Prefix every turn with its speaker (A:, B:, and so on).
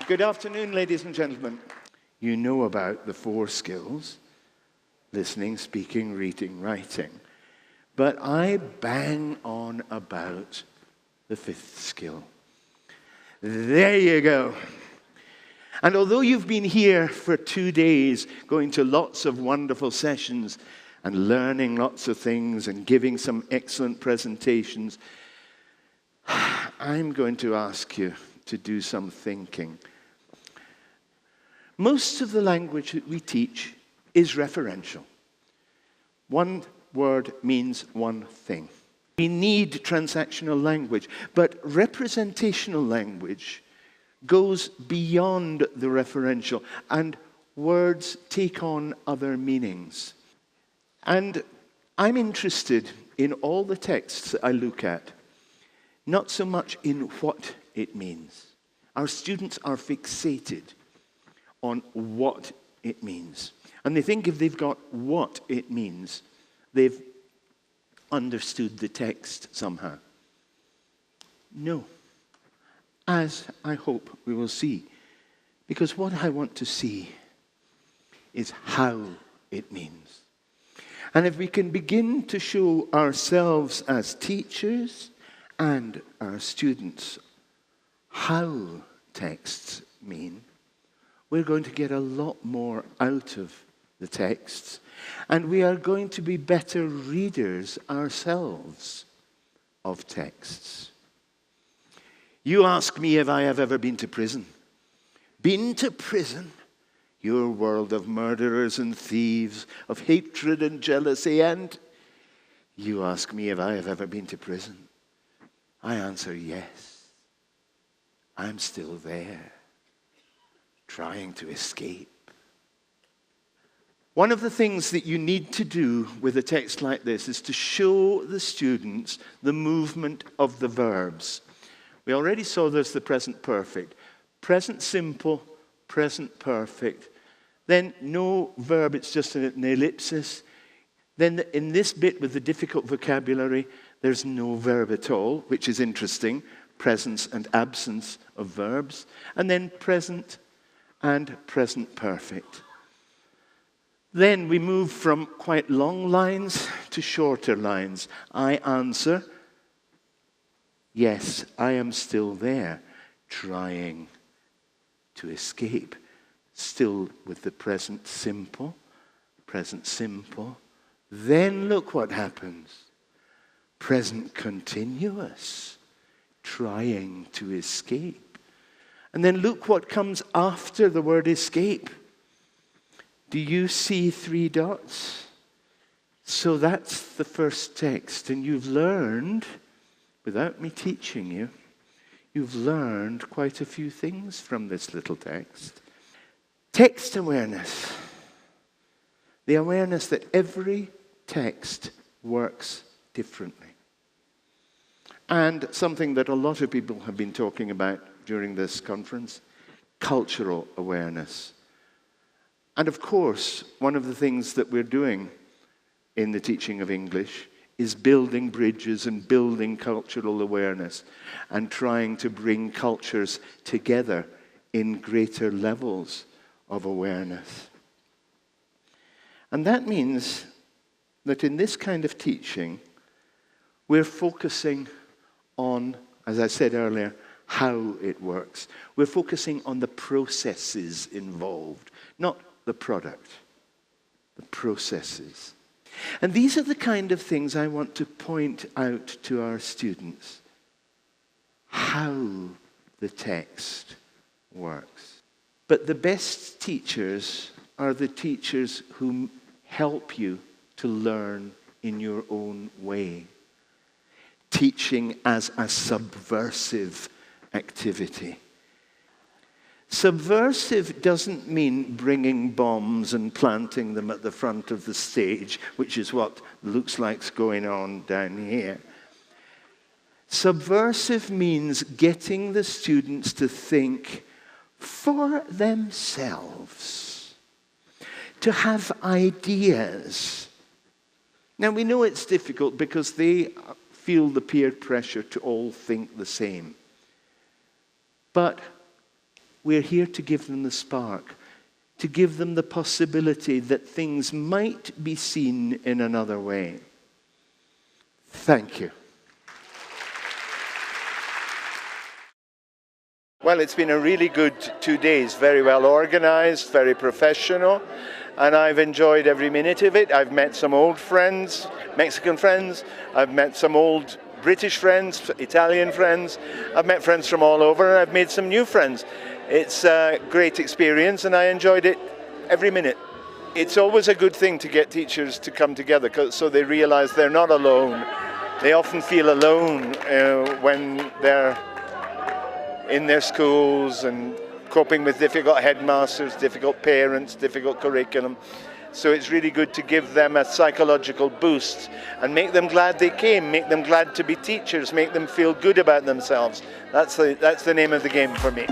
A: Good afternoon, ladies and gentlemen. You know about the 4 skills: listening, speaking, reading, writing. But I bang on about the 5th skill. There you go. And although you've been here for 2 days, going to lots of wonderful sessions and learning lots of things and giving some excellent presentations, I'm going to ask you to do some thinking. Most of the language that we teach is referential. One word means one thing. We need transactional language, but representational language goes beyond the referential, and words take on other meanings. And I'm interested in all the texts that I look at, not so much in what it means. Our students are fixated on what it means. And they think if they've got what it means, they've understood the text somehow. No. As I hope we will see. Because what I want to see is how it means. And if we can begin to show ourselves as teachers and our students how texts mean, we're going to get a lot more out of the texts, and we are going to be better readers ourselves of texts. You ask me if I have ever been to prison. Been to prison? Your world of murderers and thieves, of hatred and jealousy, and you ask me if I have ever been to prison. I answer yes. I'm still there, trying to escape. One of the things that you need to do with a text like this is to show the students the movement of the verbs. We already saw there's the present perfect. Present simple, present perfect. Then no verb, it's just an ellipsis. Then in this bit with the difficult vocabulary, there's no verb at all, which is interesting. Presence and absence of verbs. And then present and present perfect. Then we move from quite long lines to shorter lines. I answer, yes, I am still there, trying to escape. Still with the present simple. Then look what happens. Present continuous, trying to escape. And then look what comes after the word escape. Do you see 3 dots? So that's the first text. And you've learned, without me teaching you, you've learned quite a few things from this little text. Text awareness. The awareness that every text works differently. And something that a lot of people have been talking about during this conference, cultural awareness. And of course, one of the things that we're doing in the teaching of English is building bridges and building cultural awareness and trying to bring cultures together in greater levels of awareness. And that means that in this kind of teaching, we're focusing on, as I said earlier, how it works. We're focusing on the processes involved, not the product, the processes. And these are the kind of things I want to point out to our students. How the text works. But the best teachers are the teachers who help you to learn in your own way. Teaching as a subversive activity. Subversive doesn't mean bringing bombs and planting them at the front of the stage, which is what looks like's going on down here. Subversive means getting the students to think for themselves, to have ideas. Now, we know it's difficult because they feel the peer pressure to all think the same. But We're here to give them the spark, to give them the possibility that things might be seen in another way. Thank you. Well, it's been a really good 2 days, very well organized, very professional, and I've enjoyed every minute of it. I've met some old friends, Mexican friends, I've met some old British friends, Italian friends, I've met friends from all over, and I've made some new friends. It's a great experience, and I enjoyed it every minute. It's always a good thing to get teachers to come together so they realize they're not alone. They often feel alone when they're in their schools and coping with difficult headmasters, difficult parents, difficult curriculum. So it's really good to give them a psychological boost and make them glad they came, make them glad to be teachers, make them feel good about themselves. That's the name of the game for me.